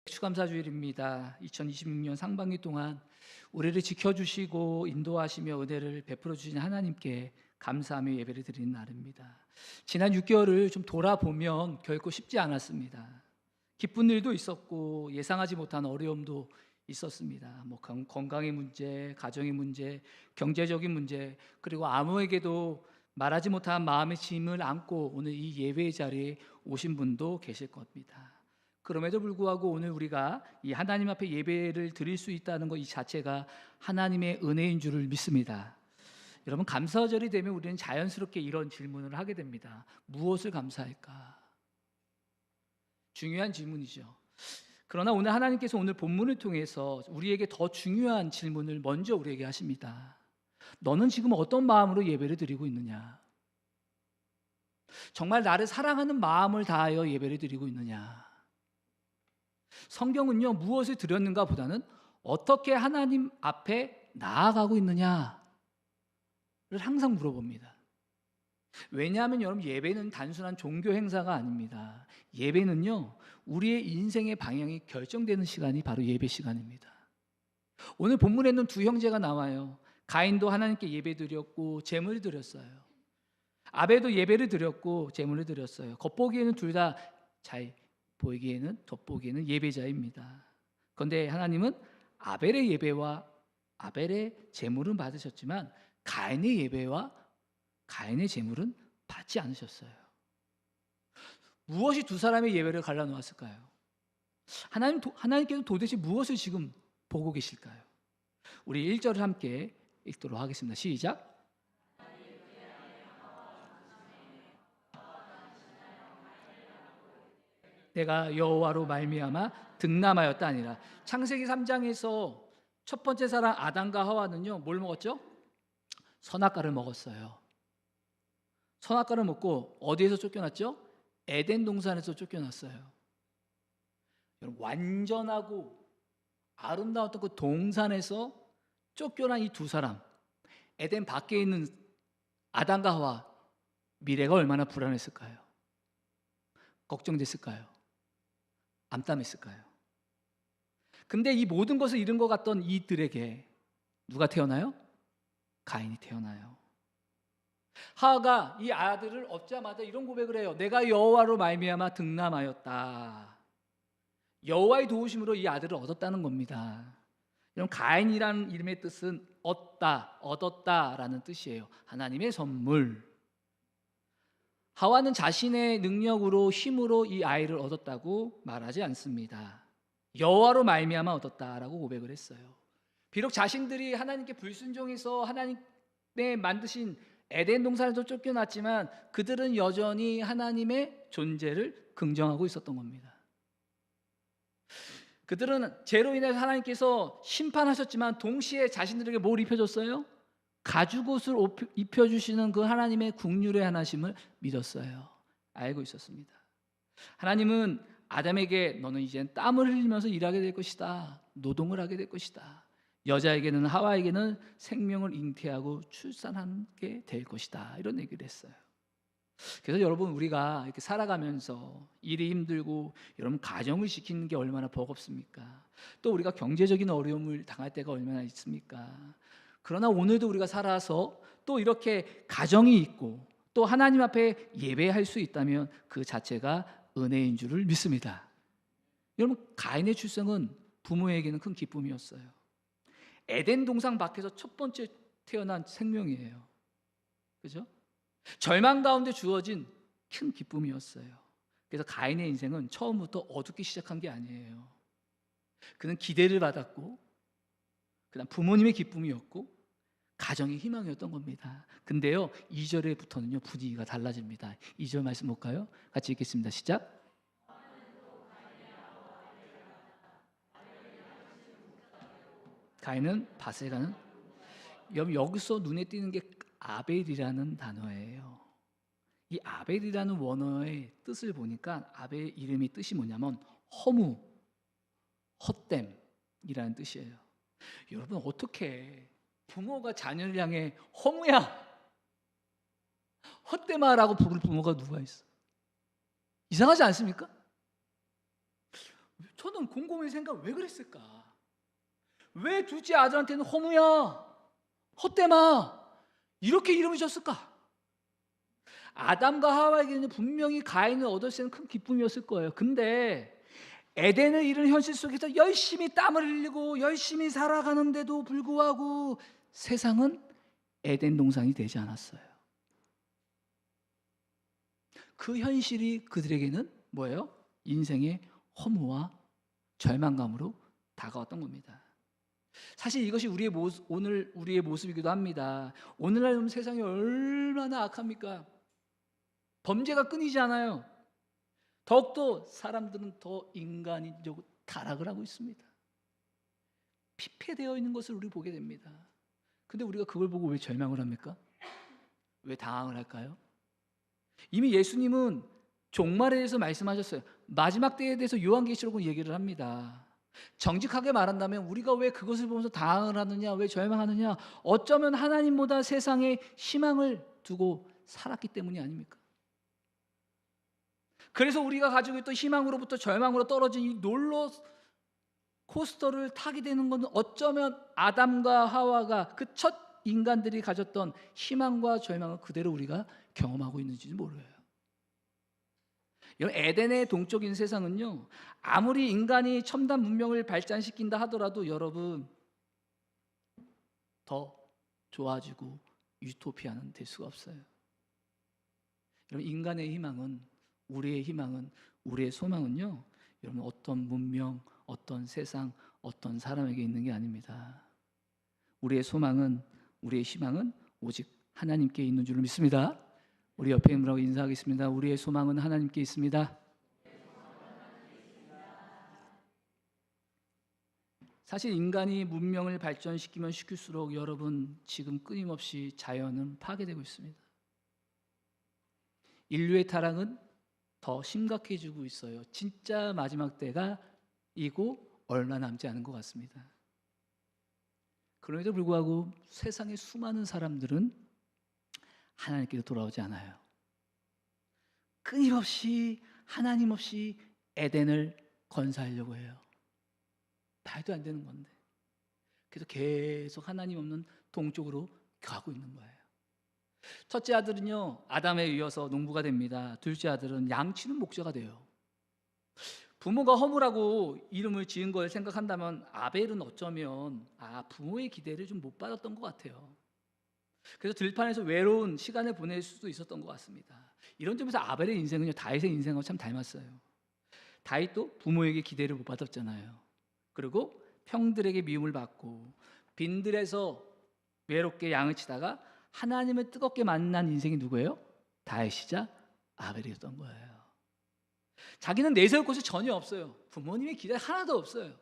추감사주일입니다. 2026년 상반기 동안 우리를 지켜주시고 인도하시며 은혜를 베풀어 주신 하나님께 감사하며 예배를 드리는 날입니다. 지난 6개월을 좀 돌아보면 결코 쉽지 않았습니다. 기쁜 일도 있었고 예상하지 못한 어려움도 있었습니다. 건강의 문제, 가정의 문제, 경제적인 문제, 그리고 아무에게도 말하지 못한 마음의 짐을 안고 오늘 이 예배의 자리에 오신 분도 계실 겁니다. 그럼에도 불구하고 오늘 우리가 이 하나님 앞에 예배를 드릴 수 있다는 것 이 자체가 하나님의 은혜인 줄을 믿습니다. 여러분, 감사절이 되면 우리는 자연스럽게 이런 질문을 하게 됩니다. 무엇을 감사할까? 중요한 질문이죠. 그러나 오늘 하나님께서 오늘 본문을 통해서 우리에게 더 중요한 질문을 먼저 우리에게 하십니다. 너는 지금 어떤 마음으로 예배를 드리고 있느냐? 정말 나를 사랑하는 마음을 다하여 예배를 드리고 있느냐? 성경은요, 무엇을 드렸는가 보다는 어떻게 하나님 앞에 나아가고 있느냐를 항상 물어봅니다. 왜냐하면 여러분, 예배는 단순한 종교 행사가 아닙니다. 예배는요, 우리의 인생의 방향이 결정되는 시간이 바로 예배 시간입니다. 오늘 본문에는 두 형제가 나와요. 가인도 하나님께 예배 드렸고 제물을 드렸어요. 아벨도 예배를 드렸고 제물을 드렸어요. 겉보기에는 둘 다 잘 보이기에는 겉보기에는 예배자입니다. 그런데 하나님은 아벨의 예배와 아벨의 제물은 받으셨지만 가인의 예배와 가인의 제물은 받지 않으셨어요. 무엇이 두 사람의 예배를 갈라놓았을까요? 하나님께서 도대체 무엇을 지금 보고 계실까요? 우리 1절을 함께 읽도록 하겠습니다. 시작. 내가 여호와로 말미암아 득남하였다 아니라. 창세기 3장에서 첫 번째 사람 아담과 하와는요, 뭘 먹었죠? 선악과를 먹었어요. 선악과를 먹고 어디에서 쫓겨났죠? 에덴 동산에서 쫓겨났어요. 여러분, 완전하고 아름다웠던 그 동산에서 쫓겨난 이 두 사람, 에덴 밖에 있는 아담과 하와, 미래가 얼마나 불안했을까요? 걱정됐을까요? 암담했을까요? 근데 이 모든 것을 잃은 것 같던 이들에게 누가 태어나요? 가인이 태어나요. 하와가 이 아들을 얻자마자 이런 고백을 해요. 내가 여호와로 말미암아 득남하였다. 여호와의 도우심으로 이 아들을 얻었다는 겁니다. 여러분, 가인이라는 이름의 뜻은 얻었다라는 뜻이에요. 하나님의 선물. 하와는 자신의 능력으로 힘으로 이 아이를 얻었다고 말하지 않습니다. 여호와로 말미암아 얻었다라고 고백을 했어요. 비록 자신들이 하나님께 불순종해서 하나님의 만드신 에덴 동산에서 쫓겨났지만 그들은 여전히 하나님의 존재를 긍정하고 있었던 겁니다. 그들은 죄로 인해서 하나님께서 심판하셨지만 동시에 자신들에게 뭘 입혀줬어요? 가죽옷을 입혀주시는 그 하나님의 긍휼의 하나심을 믿었어요. 알고 있었습니다. 하나님은 아담에게 너는 이젠 땀을 흘리면서 일하게 될 것이다. 노동을 하게 될 것이다. 여자에게는 하와에게는 생명을 잉태하고 출산하게 될 것이다. 이런 얘기를 했어요. 그래서 여러분, 우리가 이렇게 살아가면서 일이 힘들고 여러분 가정을 지키는 게 얼마나 버겁습니까? 또 우리가 경제적인 어려움을 당할 때가 얼마나 있습니까? 그러나 오늘도 우리가 살아서 또 이렇게 가정이 있고 또 하나님 앞에 예배할 수 있다면 그 자체가 은혜인 줄을 믿습니다. 여러분, 가인의 출생은 부모에게는 큰 기쁨이었어요. 에덴 동산 밖에서 첫 번째 태어난 생명이에요. 그죠? 절망 가운데 주어진 큰 기쁨이었어요. 그래서 가인의 인생은 처음부터 어둡게 시작한 게 아니에요. 그는 기대를 받았고 그다음 부모님의 기쁨이었고 가정의 희망이었던 겁니다. 근데요, 2절에부터는요 분위기가 달라집니다. 2절 말씀 볼까요? 같이 읽겠습니다. 시작. 가인은 밭에 가는. 여기서 눈에 띄는 게 아벨이라는 단어예요. 이 아벨이라는 원어의 뜻을 보니까 아벨 이름의 뜻이 뭐냐면 허무, 헛됨이라는 뜻이에요. 여러분, 어떻게 부모가 자녀를 향해 허무야, 헛되마라고 부를 부모가 누가 있어? 이상하지 않습니까? 저는 곰곰이 생각, 왜 그랬을까? 왜 둘째 아들한테는 허무야, 헛되마 이렇게 이름을 줬을까? 아담과 하와에게는 분명히 가인을 얻었을 때는 큰 기쁨이었을 거예요. 근데 에덴을 잃은 현실 속에서 열심히 땀을 흘리고 열심히 살아가는데도 불구하고 세상은 에덴 동산이 되지 않았어요. 그 현실이 그들에게는 뭐예요? 인생의 허무와 절망감으로 다가왔던 겁니다. 사실 이것이 오늘 우리의 모습이기도 합니다. 오늘날 세상이 얼마나 악합니까? 범죄가 끊이지 않아요. 더욱더 사람들은 더 인간적으로 타락을 하고 있습니다. 피폐되어 있는 것을 우리 보게 됩니다. 근데 우리가 그걸 보고 왜 절망을 합니까? 왜 당황을 할까요? 이미 예수님은 종말에 대해서 말씀하셨어요. 마지막 때에 대해서 요한계시록은 얘기를 합니다. 정직하게 말한다면 우리가 왜 그것을 보면서 당황을 하느냐, 왜 절망하느냐, 어쩌면 하나님보다 세상에 희망을 두고 살았기 때문이 아닙니까? 그래서 우리가 가지고 있던 희망으로부터 절망으로 떨어진 이 롤러 코스터를 타게 되는 것은 어쩌면 아담과 하와가 그 첫 인간들이 가졌던 희망과 절망을 그대로 우리가 경험하고 있는지 모르요. 여러분, 에덴의 동적인 세상은요, 아무리 인간이 첨단 문명을 발전시킨다 하더라도 여러분 더 좋아지고 유토피아는 될 수가 없어요. 여러분, 인간의 희망은, 우리의 희망은, 우리의 소망은요, 여러분 어떤 문명, 어떤 세상, 어떤 사람에게 있는 게 아닙니다. 우리의 소망은, 우리의 희망은 오직 하나님께 있는 줄로 믿습니다. 우리 옆에 있는 분하고 인사하겠습니다. 우리의 소망은 하나님께 있습니다. 사실 인간이 문명을 발전시키면 시킬수록 여러분 지금 끊임없이 자연은 파괴되고 있습니다. 인류의 타락은 더 심각해지고 있어요. 진짜 마지막 때가 이고 얼마 남지 않은 것 같습니다. 그럼에도 불구하고 세상의 수많은 사람들은 하나님께로 돌아오지 않아요. 끊임없이 하나님 없이 에덴을 건설하려고 해요. 말도 안 되는 건데. 그래서 계속 하나님 없는 동쪽으로 가고 있는 거예요. 첫째 아들은요, 아담에 이어서 농부가 됩니다. 둘째 아들은 양치는 목자가 돼요. 부모가 허무라고 이름을 지은 걸 생각한다면 아벨은 어쩌면 부모의 기대를 좀 못 받았던 것 같아요. 그래서 들판에서 외로운 시간을 보낼 수도 있었던 것 같습니다. 이런 점에서 아벨의 인생은요, 다윗의 인생하고 참 닮았어요. 다윗도 부모에게 기대를 못 받았잖아요. 그리고 형들에게 미움을 받고 빈들에서 외롭게 양을 치다가 하나님을 뜨겁게 만난 인생이 누구예요? 다윗이자 아벨이었던 거예요. 자기는 내세울 곳이 전혀 없어요. 부모님의 기대 하나도 없어요.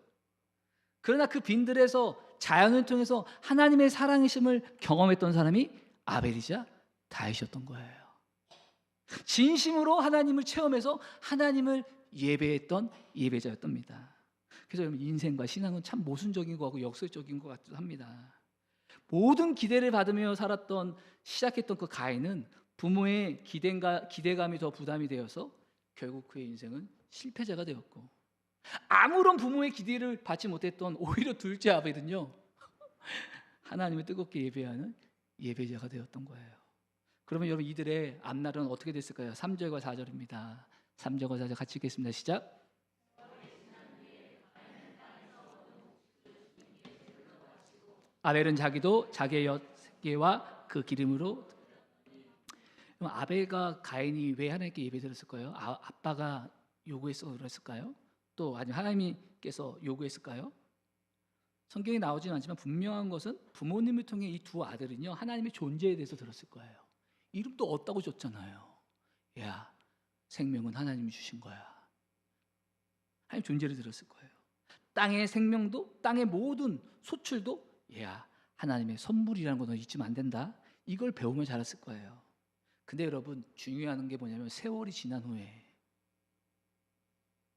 그러나 그 빈들에서 자연을 통해서 하나님의 살아계심을 경험했던 사람이 아벨이자 다윗이었던 거예요. 진심으로 하나님을 체험해서 하나님을 예배했던 예배자였답니다. 그래서 여러분, 인생과 신앙은 참 모순적인 것 같고 역설적인 것 같기도 합니다. 모든 기대를 받으며 살았던, 시작했던 그 가인은 부모의 기대감이 더 부담이 되어서 결국 그의 인생은 실패자가 되었고, 아무런 부모의 기대를 받지 못했던 오히려 둘째 아벨은요, 하나님을 뜨겁게 예배하는 예배자가 되었던 거예요. 그러면 여러분, 이들의 앞날은 어떻게 됐을까요? 3절과 4절입니다. 3절과 4절 같이 읽겠습니다. 시작. 아벨은 자기도 자기의 엿개와 그 기름으로. 그럼 아벨과 가인이 왜 하나님께 예배드렸을까요? 아빠가 요구해서 그랬을까요? 또 아니면 하나님께서 요구했을까요? 성경에 나오지는 않지만 분명한 것은 부모님을 통해 이 두 아들은요, 하나님의 존재에 대해서 들었을 거예요. 이름도 얻다고 줬잖아요. 야, 생명은 하나님이 주신 거야. 하나님 존재를 들었을 거예요. 땅의 생명도, 땅의 모든 소출도 야, 하나님의 선물이라는 거 너 잊으면 안 된다. 이걸 배우며 자랐을 거예요. 근데 여러분, 중요한 게 뭐냐면 세월이 지난 후에,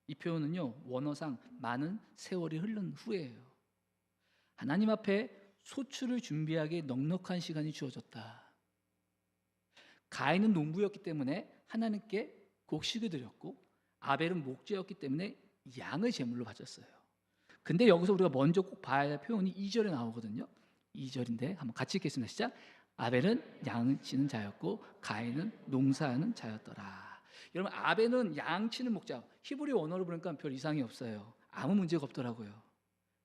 이 표현은요, 원어상 많은 세월이 흐른 후에예요. 하나님 앞에 소출을 준비하기에 넉넉한 시간이 주어졌다. 가인은 농부였기 때문에 하나님께 곡식을 드렸고, 아벨은 목자였기 때문에 양을 제물로 바쳤어요. 근데 여기서 우리가 먼저 꼭 봐야 할 표현이 2절에 나오거든요. 2절인데 한번 같이 읽겠습니다. 시작. 아벨은 양치는 자였고 가인은 농사하는 자였더라. 여러분, 아벨은 양치는 목자. 히브리 원어로 보니까 별 이상이 없어요. 아무 문제가 없더라고요.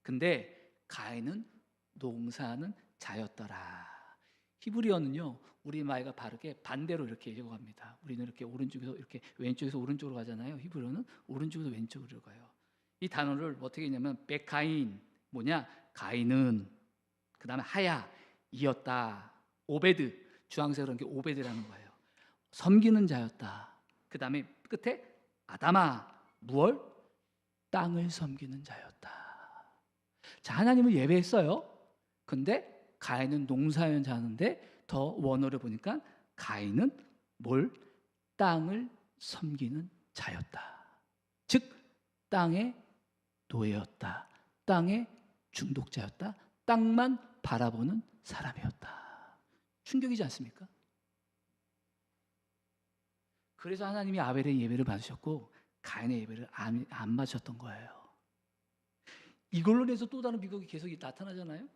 근데 가인은 농사하는 자였더라. 히브리어는요, 우리말과 바르게 반대로 이렇게 읽어갑니다. 우리는 이렇게 오른쪽에서 이렇게 왼쪽에서 오른쪽으로 가잖아요. 히브리어는 오른쪽에서 왼쪽으로 가요. 이 단어를 어떻게 했냐면 베카인, 뭐냐? 가인은, 그 다음에 하야, 이었다. 오베드, 주황색으로 한 게 오베드라는 거예요. 섬기는 자였다. 그 다음에 끝에 아다마, 무얼? 땅을 섬기는 자였다. 자, 하나님을 예배했어요. 근데 가인은 농사하는 자는데 더 원어를 보니까 가인은 뭘? 땅을 섬기는 자였다. 즉 땅의 노예였다. 땅의 중독자였다. 땅만 바라보는 사람이었다. 충격이지 않습니까? 그래서 하나님이 아벨의 예배를 받으셨고 가인의 예배를 안 받으셨던 거예요. 이걸로 인해서 또 다른 비극이 계속 나타나잖아요.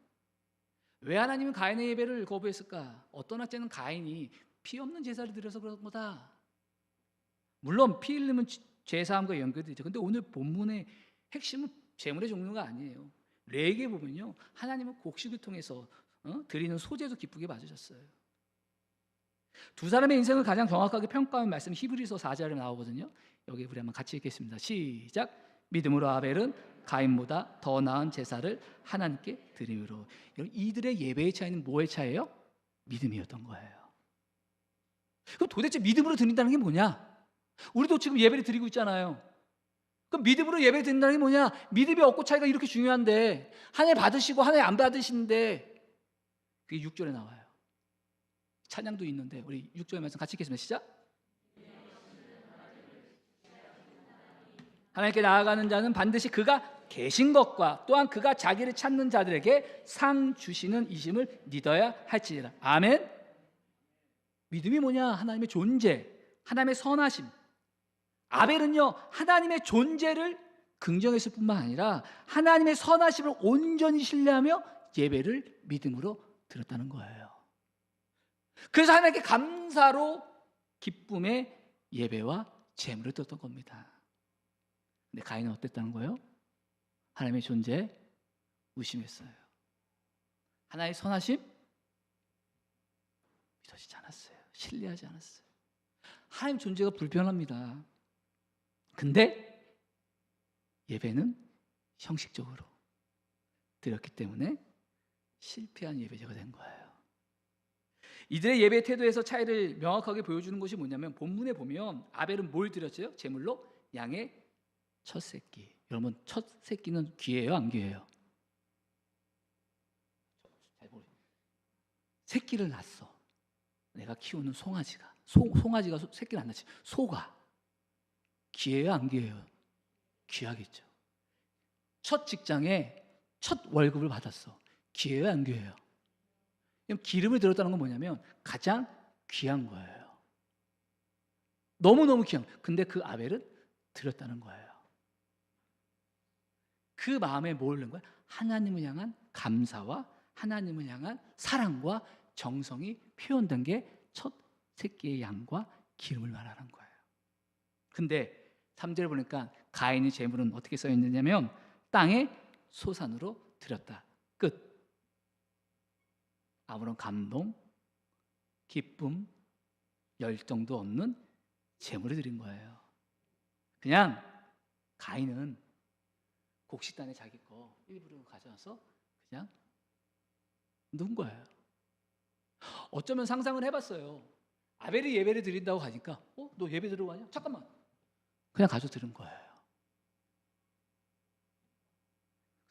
왜 하나님은 가인의 예배를 거부했을까? 어떤 학자는 가인이 피 없는 제사를 드려서 그런 거다. 물론 피 흘리면 죄사함과 연결되죠. 근데 오늘 본문의 핵심은 제물의 종류가 아니에요. 레위기에 보면요, 하나님은 곡식을 통해서 드리는 소재도 기쁘게 받으셨어요. 두 사람의 인생을 가장 정확하게 평가한 말씀 히브리서 4절에 나오거든요. 여기 우리 한번 같이 읽겠습니다. 시작. 믿음으로 아벨은 가인보다 더 나은 제사를 하나님께 드림으로. 이들의 예배의 차이는 뭐의 차이예요? 믿음이었던 거예요. 그럼 도대체 믿음으로 드린다는 게 뭐냐? 우리도 지금 예배를 드리고 있잖아요. 그럼 믿음으로 예배 드린다는 게 뭐냐? 믿음이 없고 차이가 이렇게 중요한데 하나님 받으시고 하나님 안 받으시는데 그게 6절에 나와요. 찬양도 있는데 우리 6절의 말씀 같이 읽겠습니다. 시작. 하나님께 나아가는 자는 반드시 그가 계신 것과 또한 그가 자기를 찾는 자들에게 상 주시는 이심을 믿어야 할지니라. 아멘. 믿음이 뭐냐? 하나님의 존재, 하나님의 선하심. 아벨은요, 하나님의 존재를 긍정했을 뿐만 아니라 하나님의 선하심을 온전히 신뢰하며 예배를 믿음으로 드렸다는 거예요. 그래서 하나님께 감사로 기쁨의 예배와 제물을 드렸던 겁니다. 근데 가인은 어땠다는 거예요? 하나님의 존재 의심했어요. 하나님의 선하심 믿어지지 않았어요. 신뢰하지 않았어요. 하나님 존재가 불변합니다. 근데 예배는 형식적으로 드렸기 때문에 실패한 예배자가 된 거예요. 이들의 예배 태도에서 차이를 명확하게 보여주는 것이 뭐냐면 본문에 보면 아벨은 뭘 드렸죠? 제물로 양의 첫 새끼. 여러분, 첫 새끼는 귀해요, 안 귀해요? 새끼를 낳았어. 내가 키우는 송아지가. 송아지가 새끼를 안 낳지. 소가. 귀해요, 안 귀해요? 귀하겠죠. 첫 직장에 첫 월급을 받았어. 귀해요, 안 귀해요? 기름을 들었다는 건 뭐냐면 가장 귀한 거예요. 너무너무 귀한. 근데 그 아벨은 드렸다는 거예요. 그 마음에 뭘 넣은 거야? 하나님을 향한 감사와 하나님을 향한 사랑과 정성이 표현된 게 첫 새끼의 양과 기름을 말하는 거예요. 근데 3절에 보니까 가인의 제물은 어떻게 써 있느냐면 땅의 소산으로 드렸다. 끝. 아무런 감동, 기쁨, 열정도 없는 제물을 드린 거예요. 그냥 가인은 곡식단에 자기 거 일부러 가져와서 그냥 넣은 거예요. 어쩌면 상상을 해봤어요. 아벨이 예배를 드린다고 가니까 너 예배 드리러 가냐? 잠깐만. 그냥 가져 드린 거예요.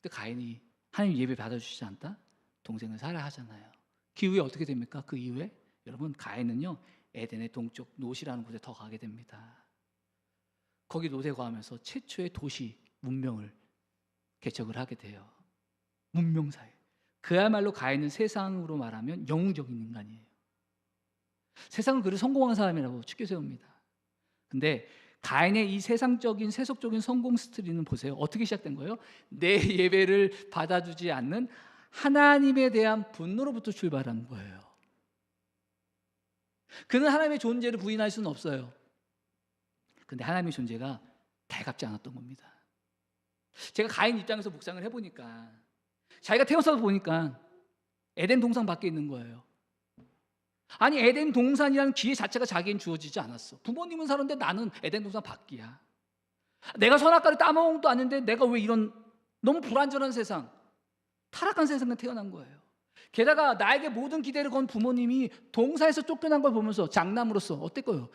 근데 가인이 하나님 예배 받아주시지 않다? 동생을 살아 하잖아요. 그 이후에 어떻게 됩니까? 그 이후에 여러분 가인은요 에덴의 동쪽 노시라는 곳에 더 가게 됩니다. 거기 노세 거하면서 최초의 도시 문명을 개척을 하게 돼요. 문명사회. 그야말로 가인은 세상으로 말하면 영웅적인 인간이에요. 세상은 그를 성공한 사람이라고 축켜 세웁니다. 근데 가인의 이 세상적인 세속적인 성공 스토리는 보세요. 어떻게 시작된 거예요? 내 예배를 받아주지 않는 하나님에 대한 분노로부터 출발한 거예요. 그는 하나님의 존재를 부인할 수는 없어요. 근데 하나님의 존재가 달갑지 않았던 겁니다. 제가 가인 입장에서 묵상을 해보니까 자기가 태어나서 보니까 에덴 동산 밖에 있는 거예요. 아니, 에덴 동산이라는 기회 자체가 자기엔 주어지지 않았어. 부모님은 사는데 나는 에덴 동산 밖이야. 내가 선악과를 따먹은 것도 아닌데 내가 왜 이런 너무 불완전한 세상, 타락한 세상에 태어난 거예요. 게다가 나에게 모든 기대를 건 부모님이 동산에서 쫓겨난 걸 보면서 장남으로서 어땠고요?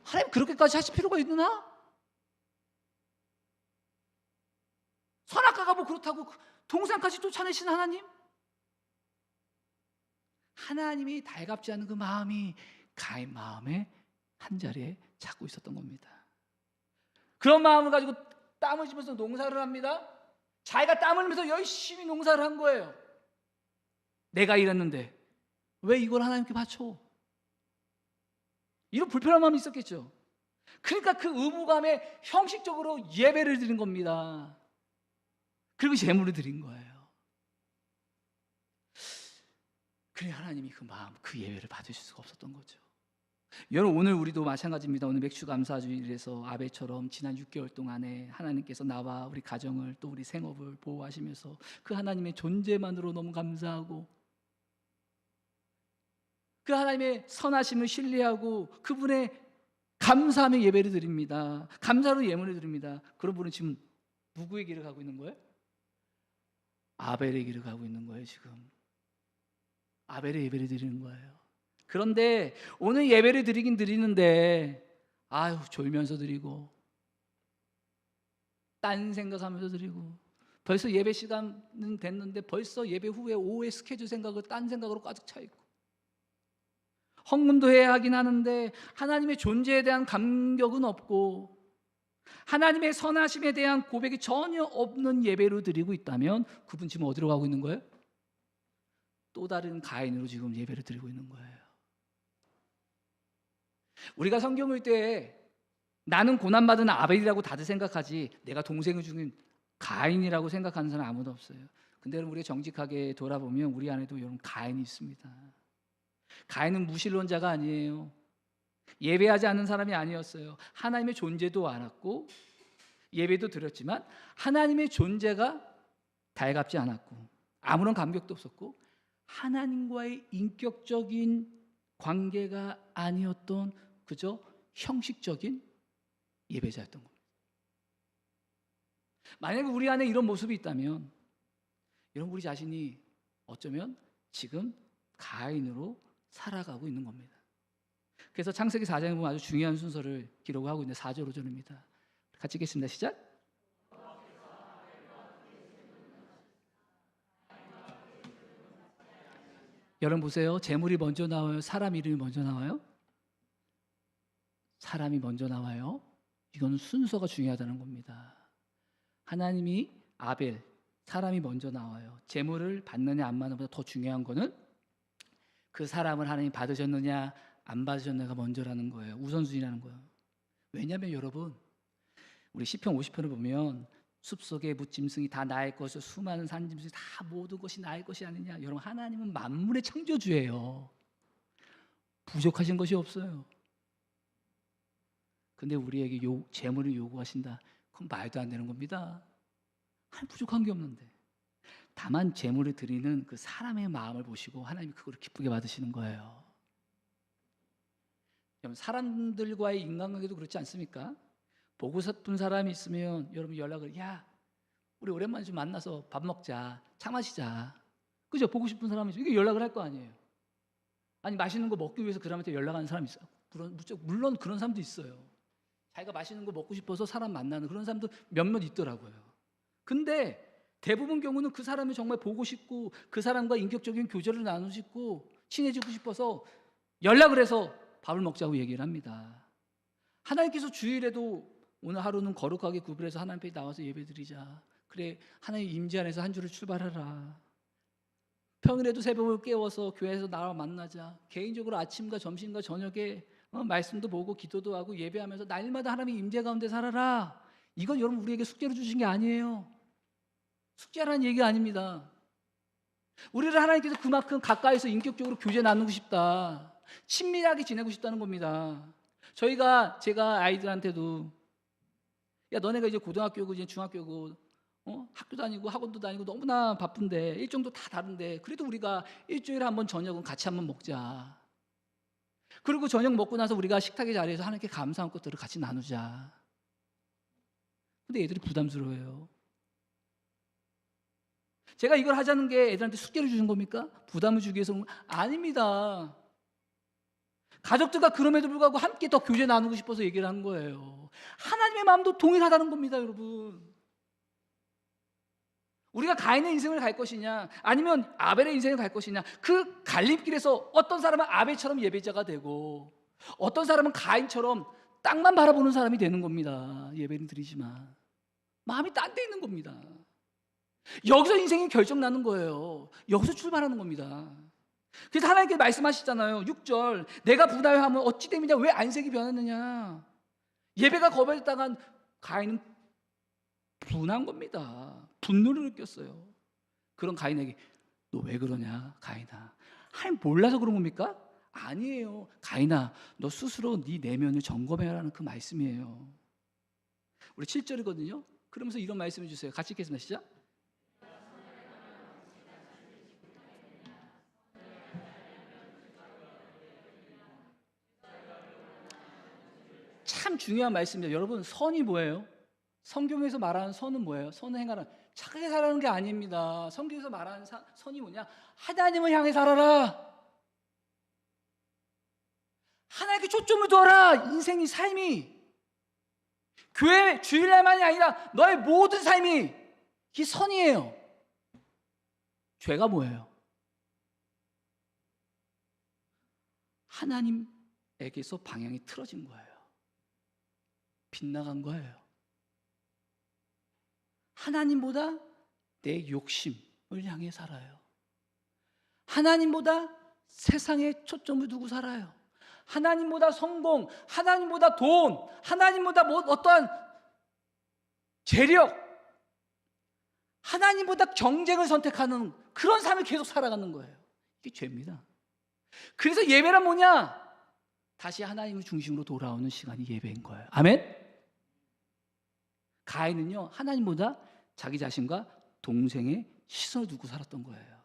하나님 그렇게까지 하실 필요가 있나? 선악과가 뭐 그렇다고 동산까지 쫓아내신 하나님? 하나님이 달갑지 않은 그 마음이 가인 마음의 한자리에 찾고 있었던 겁니다. 그런 마음을 가지고 땀을 흘리면서 농사를 합니다. 자기가 땀을 흘리면서 열심히 농사를 한 거예요. 내가 일했는데 왜 이걸 하나님께 바쳐? 이런 불편한 마음이 있었겠죠. 그러니까 그 의무감에 형식적으로 예배를 드린 겁니다. 그리고 제물을 드린 거예요. 그래 하나님이 그 마음, 그 예배를 받으실 수가 없었던 거죠. 여러분, 오늘 우리도 마찬가지입니다. 오늘 맥주감사주일에서 아벨처럼 지난 6개월 동안에 하나님께서 나와 우리 가정을 또 우리 생업을 보호하시면서 그 하나님의 존재만으로 너무 감사하고 그 하나님의 선하심을 신뢰하고 그분의 감사함의 예배를 드립니다. 감사로 예물을 드립니다. 그런 분은 지금 누구의 길을 가고 있는 거예요? 아벨의 길을 가고 있는 거예요. 지금 아벨의 예배를 드리는 거예요. 그런데 오늘 예배를 드리긴 드리는데 아유 졸면서 드리고 딴 생각하면서 드리고 벌써 예배 시간은 됐는데 벌써 예배 후에 오후에 스케줄 생각을 딴 생각으로 가득 차 있고 헌금도 해야 하긴 하는데 하나님의 존재에 대한 감격은 없고 하나님의 선하심에 대한 고백이 전혀 없는 예배로 드리고 있다면 그분 지금 어디로 가고 있는 거예요? 또 다른 가인으로 지금 예배를 드리고 있는 거예요. 우리가 성경을 때 나는 고난받은 아벨이라고 다들 생각하지 내가 동생을 죽인 가인이라고 생각하는 사람 아무도 없어요. 근데 우리가 정직하게 돌아보면 우리 안에도 여러분 가인이 있습니다. 가인은 무신론자가 아니에요. 예배하지 않는 사람이 아니었어요. 하나님의 존재도 알았고 예배도 드렸지만 하나님의 존재가 달갑지 않았고 아무런 감격도 없었고 하나님과의 인격적인 관계가 아니었던 그저 형식적인 예배자였던 겁니다. 만약에 우리 안에 이런 모습이 있다면 여러분 우리 자신이 어쩌면 지금 가인으로 살아가고 있는 겁니다. 그래서 창세기 4장에 보면 아주 중요한 순서를 기록하고 있는 4절 5절입니다. 같이 읽겠습니다. 시작. 여러분 보세요. 재물이 먼저 나와요? 사람 이름이 먼저 나와요? 사람이 먼저 나와요. 이건 순서가 중요하다는 겁니다. 하나님이 아벨, 사람이 먼저 나와요. 재물을 받느냐 안 받느냐보다 더 중요한 거는 그 사람을 하나님이 받으셨느냐 안 받으셨느냐가 먼저라는 거예요. 우선순위라는 거예요. 왜냐하면 여러분 우리 시편 50편을 보면 숲속의 무짐승이 다 나의 것이요 수많은 산짐승이 다 모든 것이 나의 것이 아니냐. 여러분 하나님은 만물의 창조주예요. 부족하신 것이 없어요. 근데 우리에게 재물을 요구하신다. 그건 말도 안 되는 겁니다. 하나님 부족한 게 없는데. 다만 재물을 드리는 그 사람의 마음을 보시고 하나님이 그걸 기쁘게 받으시는 거예요. 사람들과의 인간관계도 그렇지 않습니까? 보고 싶은 사람이 있으면 여러분 연락을 야 우리 오랜만에 좀 만나서 밥 먹자 차 마시자 그죠? 보고 싶은 사람이 있으면 이게 연락을 할 거 아니에요. 아니 맛있는 거 먹기 위해서 그 사람한테 연락하는 사람이 있어요. 물론 그런 사람도 있어요. 자기가 맛있는 거 먹고 싶어서 사람 만나는 그런 사람도 몇몇 있더라고요. 근데 대부분 경우는 그 사람이 정말 보고 싶고 그 사람과 인격적인 교제를 나누고 싶고 친해지고 싶어서 연락을 해서 밥을 먹자고 얘기를 합니다. 하나님께서 주일에도 오늘 하루는 거룩하게 구별해서 하나님 앞에 나와서 예배드리자. 그래 하나님 임재 안에서 한 주를 출발하라. 평일에도 새벽을 깨워서 교회에서 나와 만나자. 개인적으로 아침과 점심과 저녁에 말씀도 보고 기도도 하고 예배하면서 날마다 하나님의 임재 가운데 살아라. 이건 여러분 우리에게 숙제로 주신 게 아니에요. 숙제라는 얘기가 아닙니다. 우리를 하나님께서 그만큼 가까이서 인격적으로 교제 나누고 싶다, 친밀하게 지내고 싶다는 겁니다. 제가 아이들한테도, 야 너네가 이제 고등학교고 이제 중학교고 학교 다니고 학원도 다니고 너무나 바쁜데 일정도 다 다른데 그래도 우리가 일주일에 한 번 저녁은 같이 한번 먹자. 그리고 저녁 먹고 나서 우리가 식탁의 자리에서 하나님께 감사한 것들을 같이 나누자. 근데 애들이 부담스러워해요. 제가 이걸 하자는 게 애들한테 숙제를 주는 겁니까? 부담을 주기 위해서 아닙니다. 가족들과 그럼에도 불구하고 함께 더 교제 나누고 싶어서 얘기를 하는 거예요. 하나님의 마음도 동일하다는 겁니다, 여러분. 우리가 가인의 인생을 갈 것이냐 아니면 아벨의 인생을 갈 것이냐, 그 갈림길에서 어떤 사람은 아벨처럼 예배자가 되고 어떤 사람은 가인처럼 땅만 바라보는 사람이 되는 겁니다. 예배는 드리지만 마음이 딴 데 있는 겁니다. 여기서 인생이 결정나는 거예요. 여기서 출발하는 겁니다. 그래서 하나님께 말씀하시잖아요. 6절, 내가 분하여하면 어찌 됨이냐, 왜 안색이 변했느냐. 예배가 거부했다간 가인은 분한 겁니다. 분노를 느꼈어요. 그런 가인에게 너 왜 그러냐 가인아, 하나님 몰라서 그런 겁니까? 아니에요. 가인아, 너 스스로 네 내면을 점검해라는 그 말씀이에요. 우리 7절이거든요. 그러면서 이런 말씀해 주세요. 같이 읽겠습니다. 시작. 참 중요한 말씀입니다. 여러분, 선이 뭐예요? 성경에서 말하는 선은 뭐예요? 선은 행하는, 착하게 살아가는 게 아닙니다. 성경에서 말하는 선이 뭐냐? 하나님을 향해 살아라. 하나님께 초점을 둬라. 인생이, 삶이, 교회 주일날만이 아니라 너의 모든 삶이 이 선이에요. 죄가 뭐예요? 하나님에게서 방향이 틀어진 거예요. 빗나간 거예요. 하나님보다 내 욕심을 향해 살아요. 하나님보다 세상에 초점을 두고 살아요. 하나님보다 성공, 하나님보다 돈, 하나님보다 어떠한 재력, 하나님보다 경쟁을 선택하는 그런 삶을 계속 살아가는 거예요. 이게 죄입니다. 그래서 예배란 뭐냐? 다시 하나님을 중심으로 돌아오는 시간이 예배인 거예요. 아멘? 가인은요, 하나님보다 자기 자신과 동생의 시선을 두고 살았던 거예요.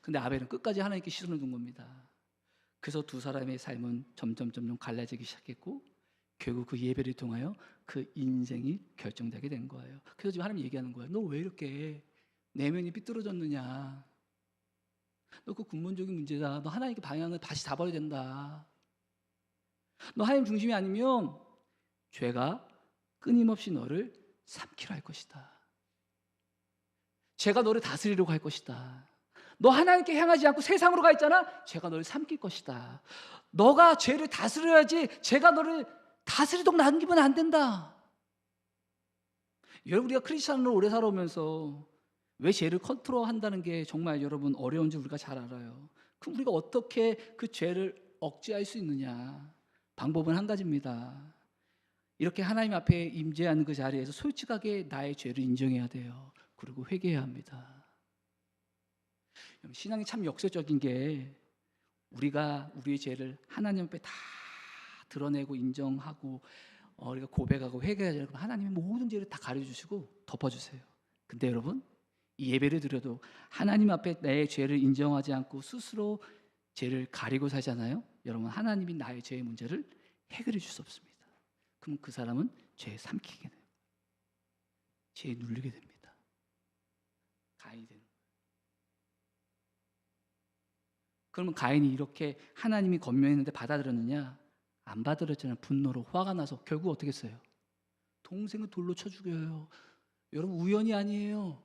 근데 아벨은 끝까지 하나님께 시선을 둔 겁니다. 그래서 두 사람의 삶은 점점 갈라지기 시작했고 결국 그 예배를 통하여 그 인생이 결정되게 된 거예요. 그래서 지금 하나님 얘기하는 거예요. 너 왜 이렇게 내면이 삐뚤어졌느냐? 너 그 근본적인 문제다. 너 하나님께 방향을 다시 잡아야 된다. 너 하나님 중심이 아니면 죄가 끊임없이 너를 삼키려 할 것이다. 죄가 너를 다스리려고 할 것이다. 너 하나님께 향하지 않고 세상으로 가 있잖아. 죄가 너를 삼킬 것이다. 너가 죄를 다스려야지 죄가 너를 다스리도록 남기면 안 된다. 여러분, 우리가 크리스천으로 오래 살아오면서 왜 죄를 컨트롤한다는 게 정말 여러분 어려운지 우리가 잘 알아요. 그럼 우리가 어떻게 그 죄를 억제할 수 있느냐? 방법은 한 가지입니다. 이렇게 하나님 앞에 임재하는 그 자리에서 솔직하게 나의 죄를 인정해야 돼요. 그리고 회개해야 합니다. 신앙이 참 역설적인 게 우리가 우리의 죄를 하나님 앞에 다 드러내고 인정하고 우리가 고백하고 회개하자. 그럼 하나님이 모든 죄를 다 가려주시고 덮어주세요. 근데 여러분, 이 예배를 드려도 하나님 앞에 내 죄를 인정하지 않고 스스로 죄를 가리고 살잖아요. 여러분, 하나님이 나의 죄의 문제를 해결해 줄 수 없습니다. 그럼 그 사람은 죄에 삼키게 돼요. 죄에 눌리게 됩니다. 가인이 되는 거예요. 그러면 가인이 이렇게 하나님이 권면했는데 받아들였느냐? 안 받아들였잖아요. 분노로, 화가 나서 결국 어떻게 했어요? 동생을 돌로 쳐 죽여요. 여러분, 우연이 아니에요.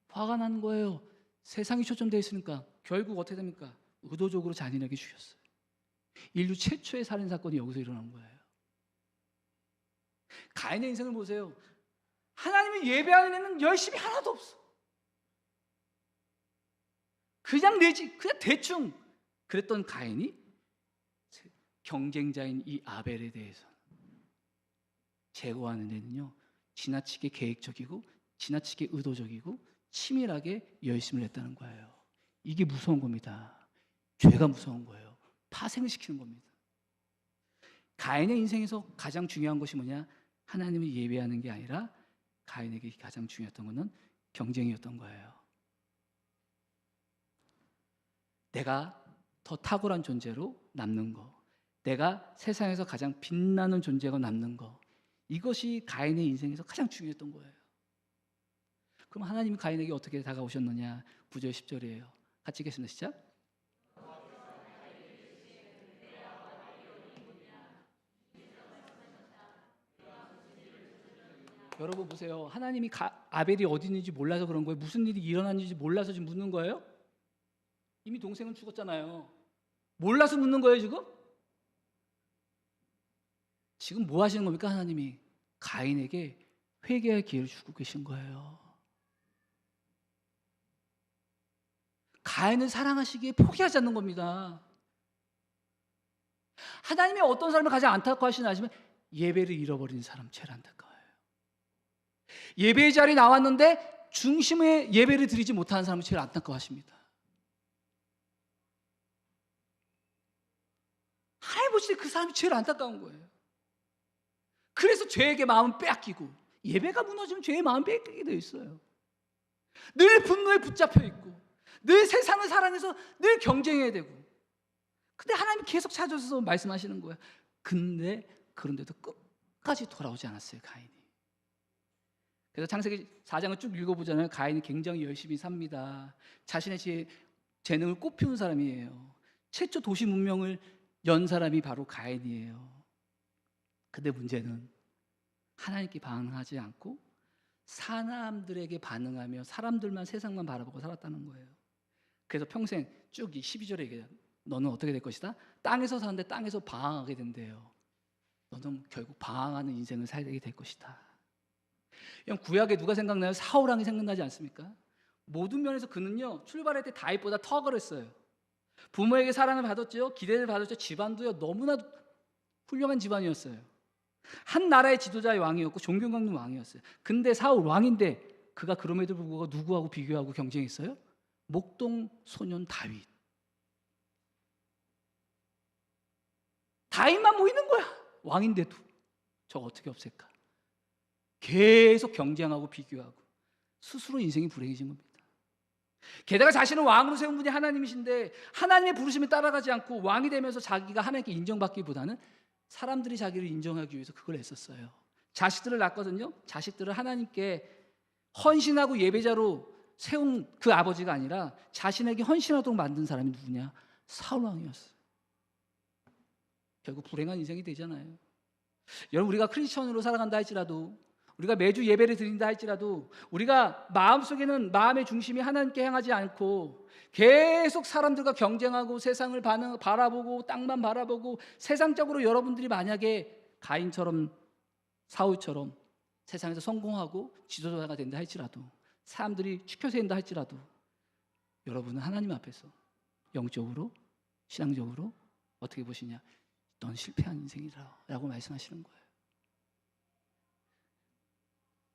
화가 나는 거예요. 세상이 초점되어 있으니까 결국 어떻게 됩니까? 의도적으로 잔인하게 죽였어요. 인류 최초의 살인사건이 여기서 일어난 거예요. 가인의 인생을 보세요. 하나님을 예배하는 애는 열심히 하나도 없어. 그냥 내지, 그냥 대충 그랬던 가인이 경쟁자인 이 아벨에 대해서 제거하는 데는요, 지나치게 계획적이고 지나치게 의도적이고 치밀하게 열심을 했다는 거예요. 이게 무서운 겁니다. 죄가 무서운 거예요. 파생시키는 겁니다. 가인의 인생에서 가장 중요한 것이 뭐냐? 하나님을 예배하는 게 아니라 가인에게 가장 중요했던 것은 경쟁이었던 거예요. 내가 더 탁월한 존재로 남는 거, 내가 세상에서 가장 빛나는 존재가 남는 거, 이것이 가인의 인생에서 가장 중요했던 거예요. 그럼 하나님이 가인에게 어떻게 다가오셨느냐? 9절 10절이에요. 같이 읽겠습니다. 시작. 여러분 보세요. 하나님이 아벨이 어디 있는지 몰라서 그런 거예요? 무슨 일이 일어났는지 몰라서 지금 묻는 거예요? 이미 동생은 죽었잖아요. 몰라서 묻는 거예요 지금? 지금 뭐 하시는 겁니까? 하나님이 가인에게 회개할 기회를 주고 계신 거예요. 가인을 사랑하시기에 포기하지 않는 겁니다. 하나님이 어떤 사람을 가장 안타까워하시나 하시면 예배를 잃어버린 사람 제일 안타까워요. 예배의 자리에 나왔는데 중심에 예배를 드리지 못하는 사람을 제일 안타까워하십니다. 하나님 보실 때 그 사람이 제일 안타까운 거예요. 그래서 죄에게 마음을 빼앗기고, 예배가 무너지면 죄의 마음을 빼앗기게 되어 있어요. 늘 분노에 붙잡혀 있고 늘 세상을 사랑해서 늘 경쟁해야 되고. 근데 하나님이 계속 찾아서 말씀하시는 거예요. 근데 그런데도 끝까지 돌아오지 않았어요, 가인이. 그래서 창세기 4장을 쭉 읽어보잖아요. 가인이 굉장히 열심히 삽니다. 자신의 재능을 꽃피운 사람이에요. 최초 도시 문명을 연 사람이 바로 가인이에요. 근데 문제는 하나님께 반응하지 않고 사람들에게 반응하며 사람들만 세상만 바라보고 살았다는 거예요. 그래서 평생 쭉 이 12절에 얘기해요. 너는 어떻게 될 것이다? 땅에서 사는데 땅에서 방황하게 된대요. 너는 결국 방황하는 인생을 살게 될 것이다. 구약에 누가 생각나요? 사울왕이 생각나지 않습니까? 모든 면에서 그는요, 출발할 때 다윗보다 탁월했어요. 부모에게 사랑을 받았죠. 기대를 받았죠. 집안도요, 너무나 훌륭한 집안이었어요. 한 나라의 지도자의 왕이었고 존경받는 왕이었어요. 근데 사울 왕인데 그가 그럼에도 불구하고 누구하고 비교하고 경쟁했어요? 목동 소년 다윗. 다윗만 모이는 거야. 왕인데도. 저거 어떻게 없앨까? 계속 경쟁하고 비교하고 스스로 인생이 불행해진 겁니다. 게다가 자신은 왕으로 세운 분이 하나님이신데 하나님의 부르심에 따라가지 않고 왕이 되면서 자기가 하나님께 인정받기보다는 사람들이 자기를 인정하기 위해서 그걸 했었어요. 자식들을 낳거든요. 자식들을 하나님께 헌신하고 예배자로 세운 그 아버지가 아니라 자신에게 헌신하도록 만든 사람이 누구냐? 사울 왕이었어요. 결국 불행한 인생이 되잖아요. 여러분, 우리가 크리스천으로 살아간다 할지라도, 우리가 매주 예배를 드린다 할지라도, 우리가 마음속에는 마음의 중심이 하나님께 향하지 않고 계속 사람들과 경쟁하고 세상을 바라보고 땅만 바라보고 세상적으로 여러분들이 만약에 가인처럼 사울처럼 세상에서 성공하고 지도자가 된다 할지라도, 사람들이 추켜세운다 할지라도, 여러분은 하나님 앞에서 영적으로 신앙적으로 어떻게 보시냐? 넌 실패한 인생이다 라고 말씀하시는 거예요.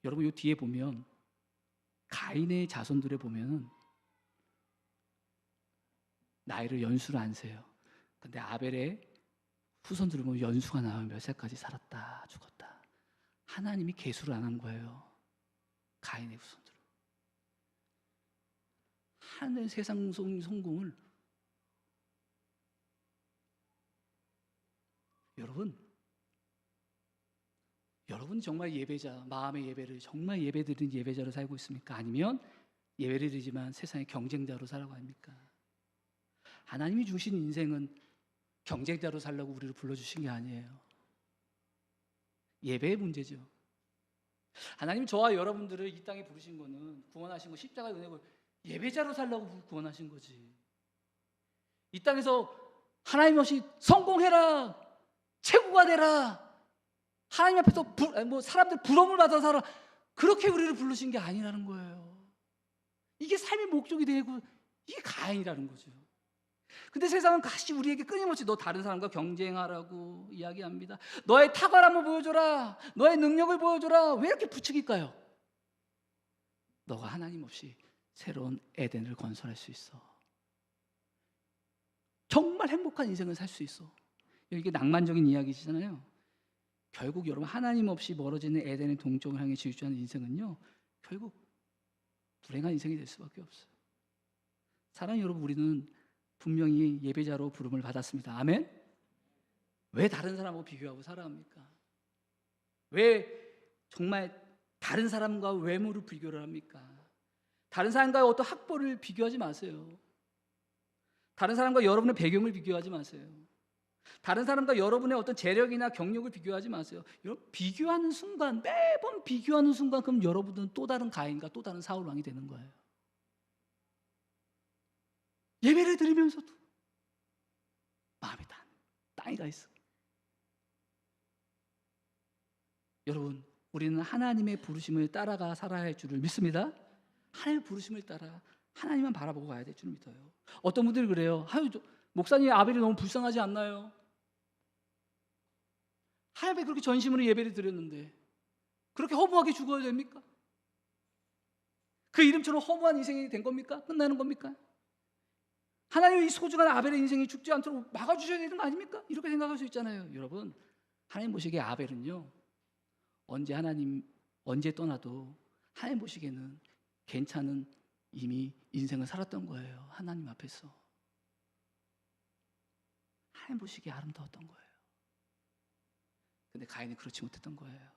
여러분, 이 뒤에 보면 가인의 자손들에 보면은 나이를 연수를 안 세요. 근데 아벨의 후손들을 보면 연수가 나오면 몇 살까지 살았다 죽었다. 하나님이 계수를 안 한 거예요. 가인의 후손들을. 하나님의 세상 성공을, 여러분 정말 예배자, 마음의 예배를 정말 예배드리는 예배자로 살고 있습니까? 아니면 예배를 드리지만 세상의 경쟁자로 살아가고 합니까? 하나님이 주신 인생은 경쟁자로 살라고 우리를 불러주신 게 아니에요. 예배의 문제죠. 하나님 저와 여러분들을 이 땅에 부르신 거는, 구원하신 거, 십자가의 은혜고 예배자로 살라고 구원하신 거지. 이 땅에서 하나님 없이 성공해라, 최고가 되라, 하나님 앞에서 사람들 부러움을 받아 살아, 그렇게 우리를 부르신 게 아니라는 거예요. 이게 삶의 목적이 되고 이게 가인이라는 거죠. 근데 세상은 다시 우리에게 끊임없이 너 다른 사람과 경쟁하라고 이야기합니다. 너의 탁월함을 보여줘라. 너의 능력을 보여줘라. 왜 이렇게 부추길까요? 너가 하나님 없이 새로운 에덴을 건설할 수 있어. 정말 행복한 인생을 살 수 있어. 이게 낭만적인 이야기잖아요. 결국 여러분 하나님 없이 멀어지는 에덴의 동쪽을 향해 질주하는 인생은요, 결국 불행한 인생이 될 수밖에 없어요. 사랑하는 여러분, 우리는 분명히 예배자로 부름을 받았습니다. 아멘? 왜 다른 사람하고 비교하고 살아갑니까? 왜 정말 다른 사람과 외모를 비교를 합니까? 다른 사람과의 어떤 학벌을 비교하지 마세요. 다른 사람과 여러분의 배경을 비교하지 마세요. 다른 사람과 여러분의 어떤 재력이나 경력을 비교하지 마세요. 여러분, 비교하는 순간, 매번 비교하는 순간, 그럼 여러분은 또 다른 가인과 또 다른 사울 왕이 되는 거예요. 예배를 드리면서도 마음이 땅에 가 있어. 여러분, 우리는 하나님의 부르심을 따라가 살아야 할 줄을 믿습니다. 하나님의 부르심을 따라 하나님만 바라보고 가야 될 줄 믿어요. 어떤 분들이 그래요. 목사님 아벨이 너무 불쌍하지 않나요? 하나님께 그렇게 전심으로 예배를 드렸는데 그렇게 허무하게 죽어야 됩니까? 그 이름처럼 허무한 인생이 된 겁니까? 끝나는 겁니까? 하나님의 이 소중한 아벨의 인생이 죽지 않도록 막아주셔야 되는 거 아닙니까? 이렇게 생각할 수 있잖아요. 여러분, 하나님 보시기에 아벨은요, 언제 떠나도 하나님 보시기에는 괜찮은 이미 인생을 살았던 거예요. 하나님 앞에서. 하나님 보시기에 아름다웠던 거예요. 근데 가인이 그렇지 못했던 거예요.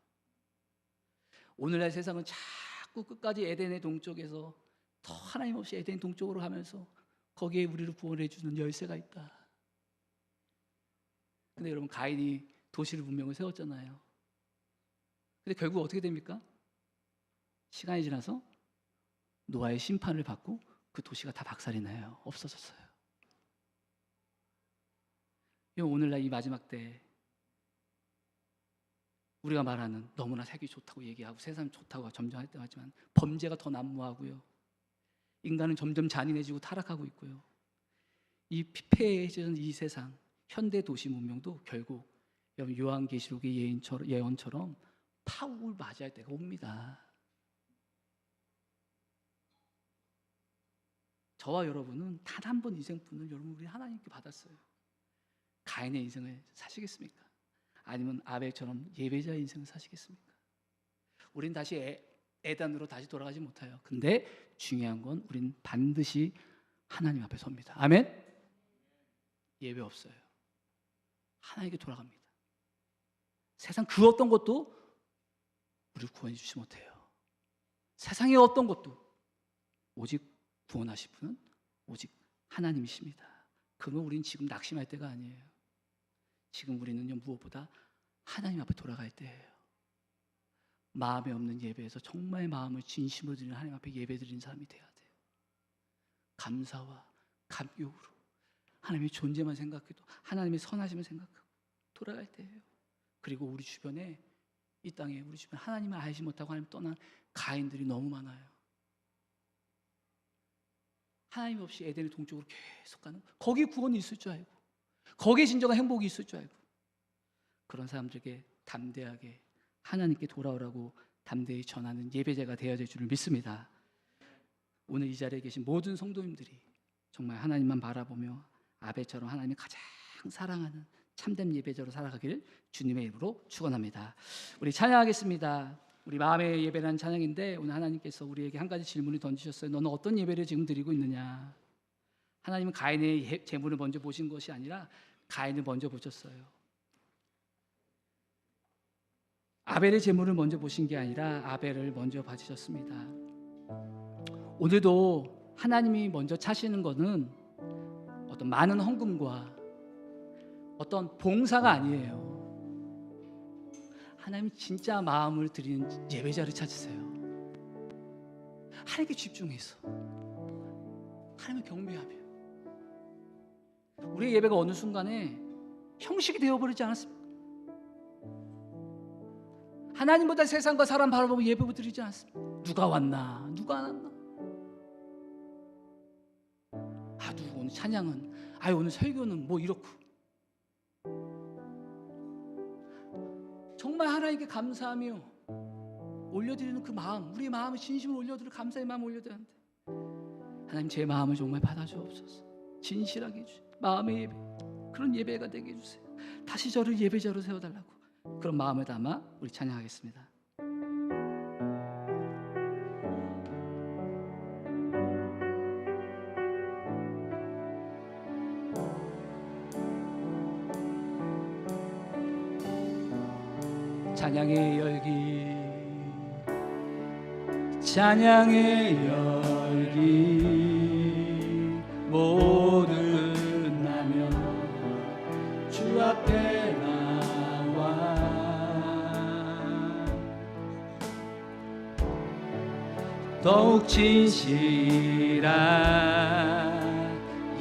오늘날 세상은 자꾸 끝까지 에덴의 동쪽에서 더 하나님 없이 에덴 동쪽으로 가면서 거기에 우리를 구원해 주는 열쇠가 있다. 근데 여러분, 가인이 도시를 문명을 세웠잖아요. 근데 결국 어떻게 됩니까? 시간이 지나서 노아의 심판을 받고 그 도시가 다 박살이 나요. 없어졌어요. 오늘날 이 마지막 때 우리가 말하는 너무나 살기 좋다고 얘기하고 세상 좋다고 점점 하지만 범죄가 더 난무하고요. 인간은 점점 잔인해지고 타락하고 있고요. 이 피폐해진 이 세상, 현대 도시 문명도 결국 요한계시록의 예언처럼 파국을 맞이할 때가 옵니다. 저와 여러분은 단 한 번 인생뿐을 여러분 우리 하나님께 받았어요. 가인의 인생을 사시겠습니까? 아니면 아벨처럼 예배자의 인생을 사시겠습니까? 우린 다시 에단으로 다시 돌아가지 못해요. 근데 중요한 건 우린 반드시 하나님 앞에 섭니다. 아멘? 예배 없어요. 하나님께 돌아갑니다. 세상 그 어떤 것도 우리를 구원해 주지 못해요. 세상의 어떤 것도 오직 구원하실 분은 오직 하나님이십니다. 그러면 우리는 지금 낙심할 때가 아니에요. 지금 우리는요, 무엇보다 하나님 앞에 돌아갈 때예요. 마음에 없는 예배에서 정말 마음을 진심으로 드리는 하나님 앞에 예배 드리는 사람이 돼야 돼요. 감사와 감격으로 하나님의 존재만 생각해도 하나님의 선하심을 생각하고 돌아갈 때예요. 그리고 우리 주변에 이 땅에 우리 주변에 하나님을 알지 못하고 하나님 떠난 가인들이 너무 많아요. 하나님 없이 에덴의 동쪽으로 계속 가는, 거기에 구원이 있을 줄 알고 거기에 진정한 행복이 있을 줄 알고, 그런 사람들에게 담대하게 하나님께 돌아오라고 담대히 전하는 예배자가 되어야 될 줄을 믿습니다. 오늘 이 자리에 계신 모든 성도님들이 정말 하나님만 바라보며 아벨처럼 하나님이 가장 사랑하는 참된 예배자로 살아가길 주님의 이름으로 축원합니다. 우리 찬양하겠습니다. 우리 마음의 예배라는 찬양인데 오늘 하나님께서 우리에게 한 가지 질문을 던지셨어요. 너는 어떤 예배를 지금 드리고 있느냐? 하나님은 가인의 제물을 먼저 보신 것이 아니라 가인을 먼저 보셨어요. 아벨의 제물을 먼저 보신 게 아니라 아벨을 먼저 받으셨습니다. 오늘도 하나님이 먼저 차시는 것은 어떤 많은 헌금과 어떤 봉사가 아니에요. 하나님 진짜 마음을 드리는 예배자를 찾으세요. 하나님께 집중해서 하나님을 경배하며 우리의 예배가 어느 순간에 형식이 되어버리지 않았습니까? 하나님보다 세상과 사람 바라보고 예배 드리지 않습니까? 누가 왔나? 누가 안 왔나? 누구 오늘 찬양은 오늘 설교는 뭐 이렇고. 정말 하나님께 감사하며 올려드리는 그 마음, 우리의 마음을 진심으로 올려드리는 감사의 마음을 올려드려야 하는데, 하나님 제 마음을 정말 받아주옵소서. 진실하게 해주세요. 마음의 예배, 그런 예배가 되게 해주세요. 다시 저를 예배자로 세워달라고, 그런 마음을 담아 우리 찬양하겠습니다. 찬양의 열기, 찬양의 열기 모두 끝나면 주 앞에 나와 더욱 진실한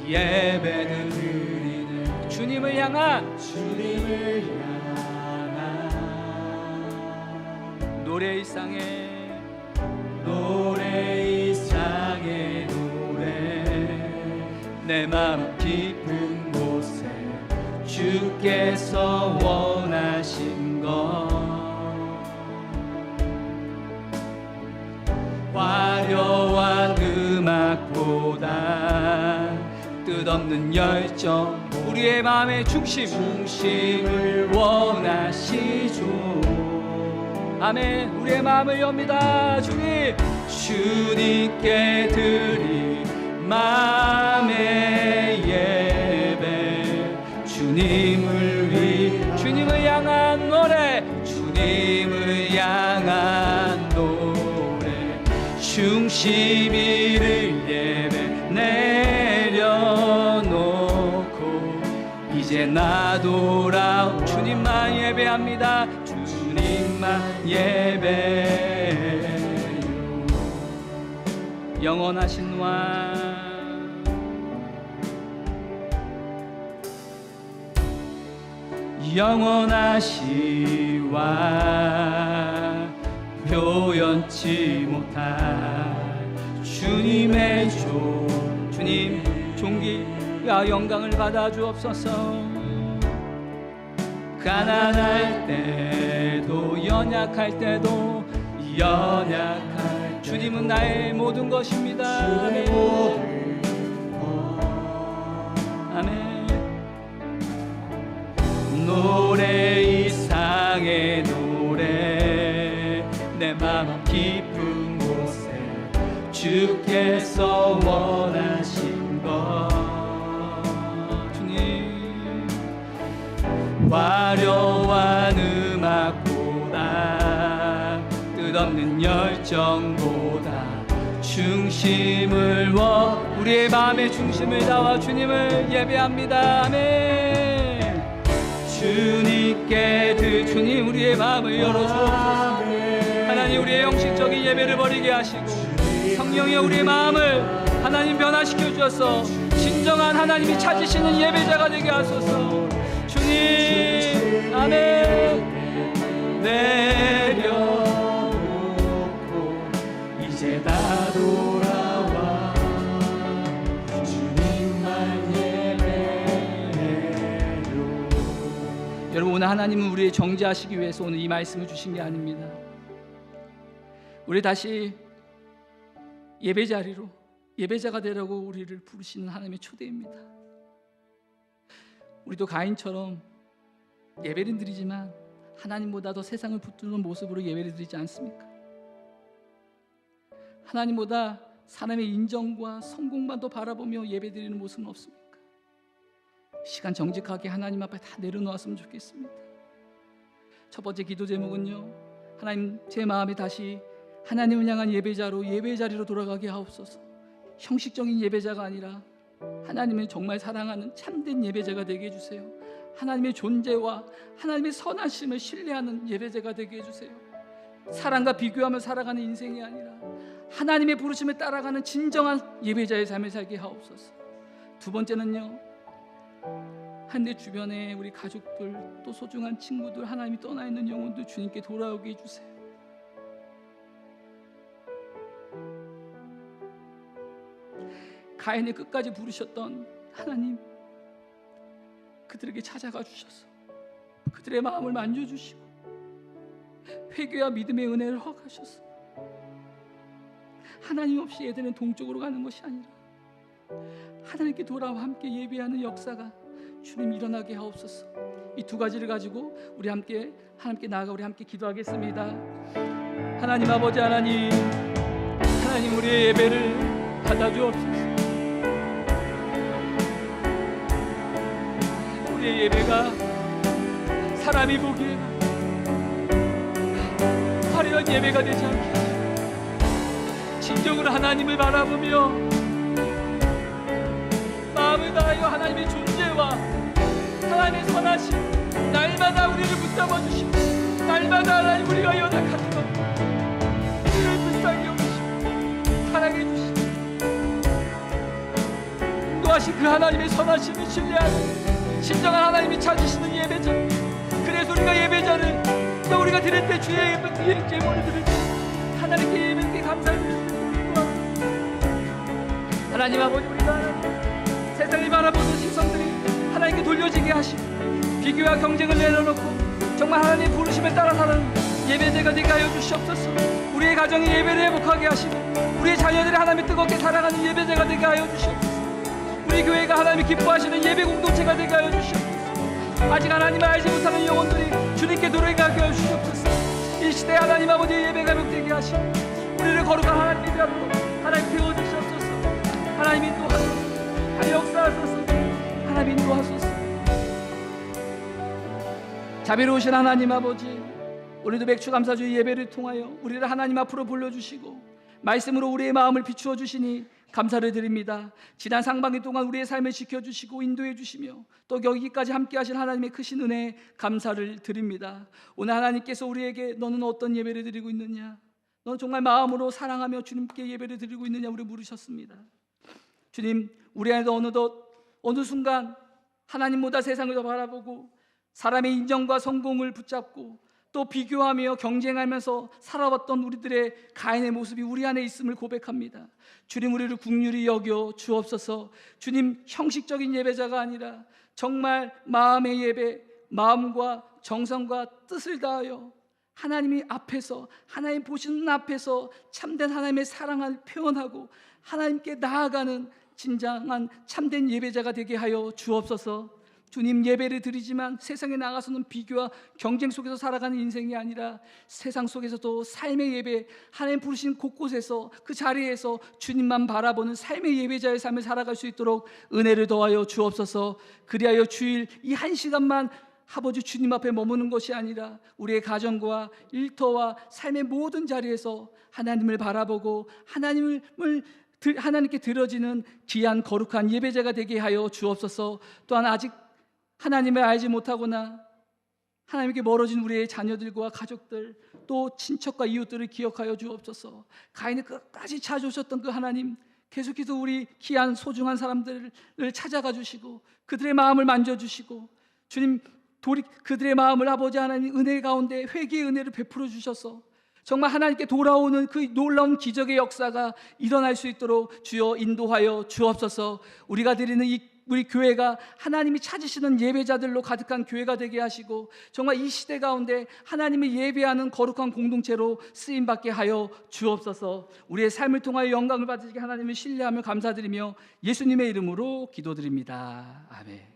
예배를 드리는 주님을 향한 노래 이상의 노래 내 마음 깊은 곳에 주께서 원하신 것 화려한 음악보다 뜻없는 열정 우리의 마음의 중심을 원하시죠. 아멘. 우리의 마음을 엽니다. 주님께 드릴 마음의 예배 주님을 향한 노래 주님을 향한 노래 중심이를 예배 내려놓고 이제 나 돌아오 주님만 예배합니다. 주님만 예배요 영원하신 왕 영원하신 왕 표현치 못할 주님의 주님 존귀와 영광을 받아 주옵소서. 가난할 때도 연약할 때도 주님은 나의 모든 것입니다. 아멘. 노래 이상의 노래 내 마음 깊은 곳에 주께서 원하신 것 주님 화려한 음악보다 끝없는 열정보다 중심을 우리의 마음의 중심을 다와 주님을 예배합니다. 아멘. 주님 우리의 마음을 열어주옵소서. 하나님 우리의 형식적인 예배를 버리게 하시고 성령이 우리의 마음을 하나님 변화시켜 주셔서 진정한 하나님이 찾으시는 예배자가 되게 하소서. 주님 아멘. 내려놓고 이제 다 돌아와 주님만 예배해요. 여러분 오늘 하나님은 우리의 정죄하시기 위해서 오늘 이 말씀을 주신 게 아닙니다. 우리 다시 예배 자리로 예배자가 되라고 우리를 부르시는 하나님의 초대입니다. 우리도 가인처럼 예배를 드리지만 하나님보다 더 세상을 붙드는 모습으로 예배를 드리지 않습니까? 하나님보다 사람의 인정과 성공만 더 바라보며 예배 드리는 모습은 없습니까? 시간 정직하게 하나님 앞에 다 내려놓았으면 좋겠습니다. 첫 번째 기도 제목은요, 하나님 제 마음이 다시 하나님을 향한 예배자로 예배 자리로 돌아가게 하옵소서. 형식적인 예배자가 아니라 하나님을 정말 사랑하는 참된 예배자가 되게 해주세요. 하나님의 존재와 하나님의 선하심을 신뢰하는 예배자가 되게 해주세요. 사람과 비교하며 살아가는 인생이 아니라 하나님의 부르심을 따라가는 진정한 예배자의 삶을 살게 하옵소서. 두 번째는요, 한 내 주변에 우리 가족들 또 소중한 친구들 하나님이 떠나 있는 영혼들 주님께 돌아오게 해주세요. 가인을 끝까지 부르셨던 하나님, 그들에게 찾아가 주셔서 그들의 마음을 만져주시고 회개와 믿음의 은혜를 허가하셔서 하나님 없이 얘들은 동쪽으로 가는 것이 아니라 하나님께 돌아와 함께 예배하는 역사가 주님 일어나게 하옵소서. 이 두 가지를 가지고 우리 함께 하나님께 나아가 우리 함께 기도하겠습니다. 하나님 아버지 하나님, 하나님 우리의 예배를 받아주옵소서. 우리의 예배가 사람이 보기에 화려한 예배가 되지 않게 하시고 진정으로 하나님을 바라보며 마음을 다하여 하나님의 존재와 하나님의 선하심 날마다 우리를 붙잡아 주시고 날마다 하나님 우리가 연약한 것 우리를 불쌍히 여기시고 사랑해 주시고 인도하신 그 하나님의 선하심을 신뢰하는 진정한 하나님이 찾으시는 예배자. 그래서 우리가 예배자를 또 우리가 드릴 때 주의 예물을 드릴 때 하나님께 예배께 감사를 드립니다. 하나님 아버지, 우리가 세상을 바라보는 시선들이 하나님께 돌려지게 하시고 비교와 경쟁을 내려놓고 정말 하나님의 부르심을 따라 사는 예배자가 되게 하여 주시옵소서. 우리의 가정이 예배를 회복하게 하시고 우리의 자녀들이 하나님을 뜨겁게 사랑하는 예배자가 되게 하여 주시옵소서. 우리 교회가 하나님이 기뻐하시는 예배 공동체가 되게 하여 주시옵소서. 아직 하나님을 알지 못하는 영혼들이 주님께 돌아가게 하여 주시옵소서. 이 시대에 하나님 아버지의 예배가 회복되게 하시고 우리를 거룩한 하나님의 대학으로 하나님 태워주시옵소서. 하나님 인도하소서. 하나님 역사하소서. 하나님 인도하소서. 자비로우신 하나님 아버지, 오늘도 맥주감사주의 예배를 통하여 우리를 하나님 앞으로 불러주시고 말씀으로 우리의 마음을 비추어 주시니 감사를 드립니다. 지난 상반기 동안 우리의 삶을 지켜주시고 인도해 주시며 또 여기까지 함께 하신 하나님의 크신 은혜에 감사를 드립니다. 오늘 하나님께서 우리에게 너는 어떤 예배를 드리고 있느냐, 너는 정말 마음으로 사랑하며 주님께 예배를 드리고 있느냐 우리 물으셨습니다. 주님, 우리 안에도 어느 순간 하나님보다 세상을 더 바라보고 사람의 인정과 성공을 붙잡고 또 비교하며 경쟁하면서 살아왔던 우리들의 가인의 모습이 우리 안에 있음을 고백합니다. 주님, 우리를 긍휼히 여겨 주옵소서. 주님, 형식적인 예배자가 아니라 정말 마음의 예배, 마음과 정성과 뜻을 다하여 하나님이 앞에서, 하나님 보시는 앞에서 참된 하나님의 사랑을 표현하고 하나님께 나아가는 진정한 참된 예배자가 되게 하여 주옵소서. 주님, 예배를 드리지만 세상에 나가서는 비교와 경쟁 속에서 살아가는 인생이 아니라 세상 속에서도 삶의 예배, 하나님 부르신 곳곳에서 그 자리에서 주님만 바라보는 삶의 예배자의 삶을 살아갈 수 있도록 은혜를 더하여 주옵소서. 그리하여 주일 이 한 시간만 아버지 주님 앞에 머무는 것이 아니라 우리의 가정과 일터와 삶의 모든 자리에서 하나님을 바라보고 하나님께 드려지는 귀한 거룩한 예배자가 되게 하여 주옵소서. 또한 아직 하나님을 알지 못하거나 하나님께 멀어진 우리의 자녀들과 가족들 또 친척과 이웃들을 기억하여 주옵소서. 가인을 끝까지 찾아오셨던 그 하나님, 계속해서 우리 귀한 소중한 사람들을 찾아가 주시고 그들의 마음을 만져주시고 주님, 그들의 마음을 아버지 하나님 은혜 가운데 회개의 은혜를 베풀어 주셔서 정말 하나님께 돌아오는 그 놀라운 기적의 역사가 일어날 수 있도록 주여 인도하여 주옵소서. 우리가 드리는 우리 교회가 하나님이 찾으시는 예배자들로 가득한 교회가 되게 하시고 정말 이 시대 가운데 하나님을 예배하는 거룩한 공동체로 쓰임받게 하여 주옵소서. 우리의 삶을 통하여 영광을 받으시게 하나님을 신뢰하며 감사드리며 예수님의 이름으로 기도드립니다. 아멘.